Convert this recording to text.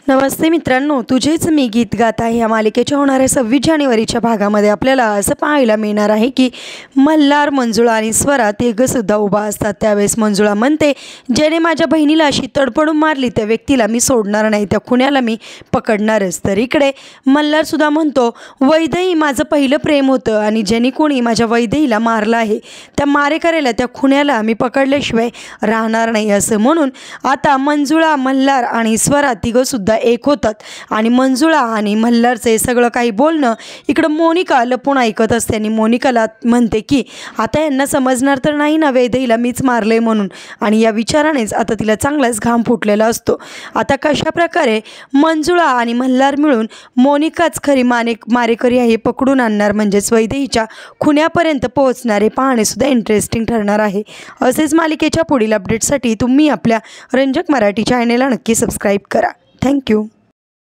नमस्ते मित्रांनो, तुझेच मी गीत गात आहे या मालिकेच्या होणाऱ्या 26 जानेवारीच्या भागामध्ये आपल्याला असं पाहायला मिळणार आहे की मल्हार, मंजुळा आणि स्वरा तिघंसुद्धा उभा असतात। त्यावेळेस मंजुळा म्हणते, ज्याने माझ्या बहिणीला अशी तडपडून मारली त्या व्यक्तीला मी सोडणार नाही, त्या खुन्याला मी पकडणारच। तर इकडे मल्हारसुद्धा म्हणतो, वैदेही माझं पहिलं प्रेम होतं आणि ज्याने कोणी माझ्या वैदेहीला मारलं आहे त्या मारेकऱ्याला, त्या खुन्याला मी पकडल्याशिवाय राहणार नाही असं म्हणून आता मंजुळा, मल्हार आणि स्वरा तिघंसुद्धा एक होतात आणि मंजुळा आणि मल्हारचे सगळं काही बोलणं इकडं मोनिका लपून ऐकत असते आणि मोनिकाला म्हणते की आता यांना समजणार तर नाही ना वैदेहीला मीच मारले म्हणून, आणि या विचारानेच आता तिला चांगलाच घाम फुटलेला असतो। आता कशा प्रकारे मंजुळा आणि मल्हार मिळून मोनिकाच खरी मारेकरी आहे पकडून आणणार, म्हणजेच वैदेहीच्या खुन्यापर्यंत पोहोचणारे पाहणे सुद्धा इंटरेस्टिंग ठरणार आहे। असेच मालिकेच्या पुढील अपडेट्ससाठी तुम्ही आपल्या रंजक मराठी चॅनेलला नक्की सबस्क्राईब करा। थँक्यू।